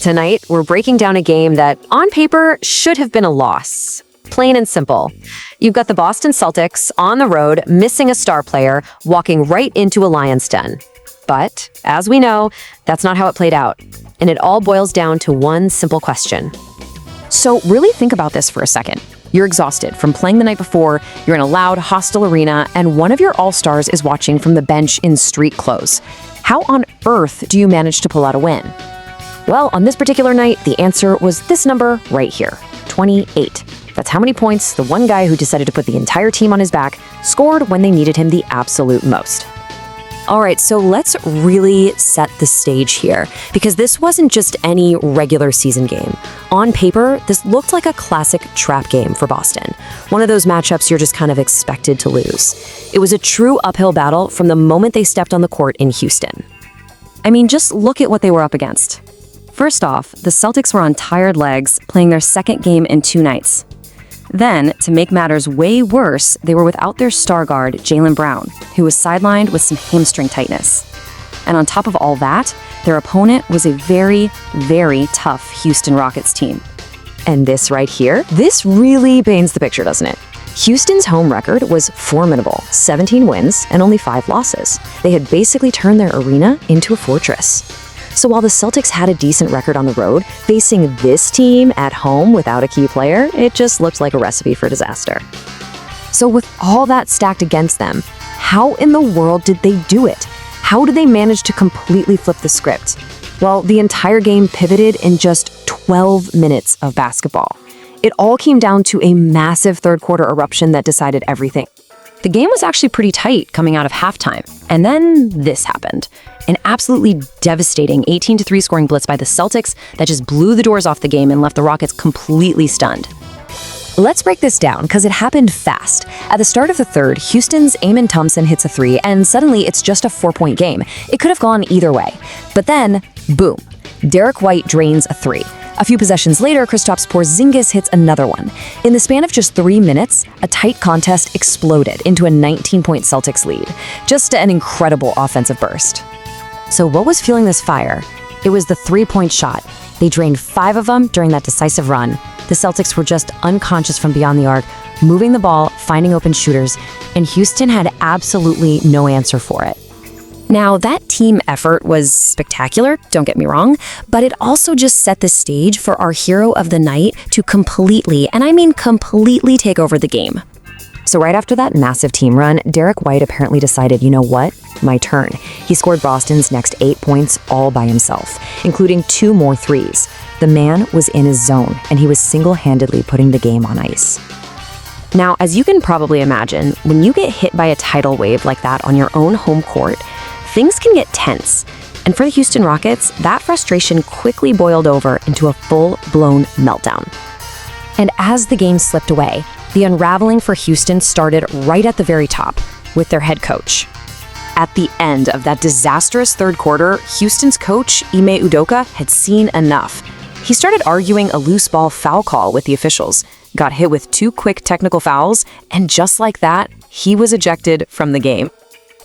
Tonight, we're breaking down a game that, on paper, should have been a loss. Plain and simple. You've got the Boston Celtics on the road, missing a star player, walking right into a lion's den. But, as we know, that's not how it played out. And it all boils down to one simple question. So really think about this for a second. You're exhausted from playing the night before, you're in a loud, hostile arena, and one of your all-stars is watching from the bench in street clothes. How on earth do you manage to pull out a win? Well, on this particular night, the answer was this number right here, 28. That's how many points the one guy who decided to put the entire team on his back scored when they needed him the absolute most. All right, so let's really set the stage here, because this wasn't just any regular season game. On paper, this looked like a classic trap game for Boston. One of those matchups you're just kind of expected to lose. It was a true uphill battle from the moment they stepped on the court in Houston. I mean, just look at what they were up against. First off, the Celtics were on tired legs, playing their second game in 2 nights. Then, to make matters way worse, they were without their star guard, Jaylen Brown, who was sidelined with some hamstring tightness. And on top of all that, their opponent was a very, very tough Houston Rockets team. And this right here, this really paints the picture, doesn't it? Houston's home record was formidable, 17 wins and only 5 losses. They had basically turned their arena into a fortress. So while the Celtics had a decent record on the road, facing this team at home without a key player, it just looked like a recipe for disaster. So with all that stacked against them, how in the world did they do it? How did they manage to completely flip the script? Well, the entire game pivoted in just 12 minutes of basketball. It all came down to a massive third-quarter eruption that decided everything. The game was actually pretty tight coming out of halftime, and then this happened. An absolutely devastating 18-3 scoring blitz by the Celtics that just blew the doors off the game and left the Rockets completely stunned. Let's break this down, because it happened fast. At the start of the third, Houston's Amen Thompson hits a 3, and suddenly it's just a 4-point game. It could have gone either way. But then, boom, Derrick White drains a 3. A few possessions later, Kristaps Porzingis hits another one. In the span of just 3 minutes, a tight contest exploded into a 19-point Celtics lead. Just an incredible offensive burst. So what was fueling this fire? It was the 3-point shot. They drained 5 of them during that decisive run. The Celtics were just unconscious from beyond the arc, moving the ball, finding open shooters, and Houston had absolutely no answer for it. Now, that team effort was spectacular, don't get me wrong, but it also just set the stage for our hero of the night to completely, and I mean completely, take over the game. So right after that massive team run, Derrick White apparently decided, you know what? My turn. He scored Boston's next 8 points all by himself, including 2 more threes. The man was in his zone, and he was single-handedly putting the game on ice. Now, as you can probably imagine, when you get hit by a tidal wave like that on your own home court, things can get tense. And for the Houston Rockets, that frustration quickly boiled over into a full-blown meltdown. And as the game slipped away, the unraveling for Houston started right at the very top, with their head coach. At the end of that disastrous third quarter, Houston's coach, Ime Udoka, had seen enough. He started arguing a loose ball foul call with the officials, got hit with 2 quick technical fouls, and just like that, he was ejected from the game.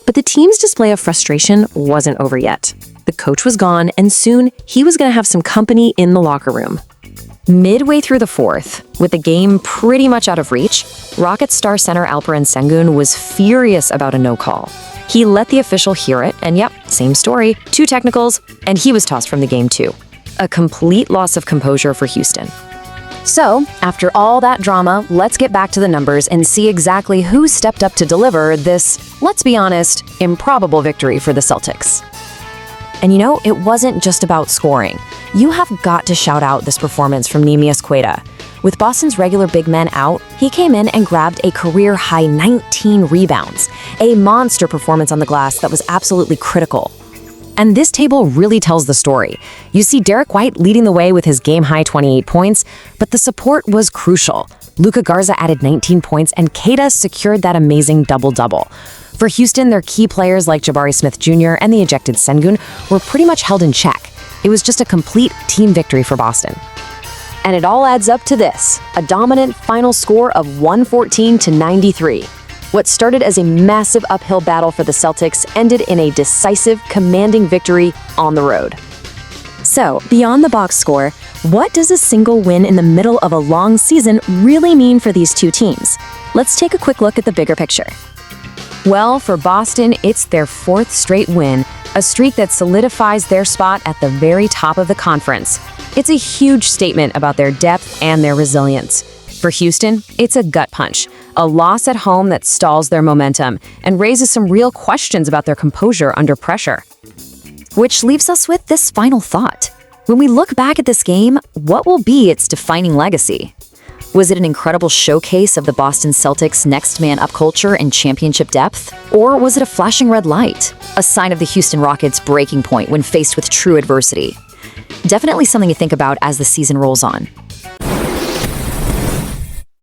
But the team's display of frustration wasn't over yet. The coach was gone, and soon he was going to have some company in the locker room. Midway through the fourth, with the game pretty much out of reach, Rockets star center Alperen Sengun was furious about a no call. He let the official hear it, and yep, same story, 2 technicals, and he was tossed from the game too. A complete loss of composure for Houston. So, after all that drama, let's get back to the numbers and see exactly who stepped up to deliver this, let's be honest, improbable victory for the Celtics. And you know, it wasn't just about scoring. You have got to shout out this performance from Neemias Queta. With Boston's regular big men out, he came in and grabbed a career-high 19 rebounds, a monster performance on the glass that was absolutely critical. And this table really tells the story. You see Derrick White leading the way with his game-high 28 points, but the support was crucial. Luka Garza added 19 points, and Queta secured that amazing double-double. For Houston, their key players like Jabari Smith Jr. and the ejected Sengun were pretty much held in check. It was just a complete team victory for Boston. And it all adds up to this, a dominant final score of 114-93. What started as a massive uphill battle for the Celtics ended in a decisive, commanding victory on the road. So, beyond the box score, what does a single win in the middle of a long season really mean for these two teams? Let's take a quick look at the bigger picture. Well, for Boston, it's their 4th straight win, a streak that solidifies their spot at the very top of the conference. It's a huge statement about their depth and their resilience. For Houston, it's a gut punch, a loss at home that stalls their momentum and raises some real questions about their composure under pressure. Which leaves us with this final thought. When we look back at this game, what will be its defining legacy? Was it an incredible showcase of the Boston Celtics' next man up culture and championship depth? Or was it a flashing red light, a sign of the Houston Rockets' breaking point when faced with true adversity? Definitely something to think about as the season rolls on.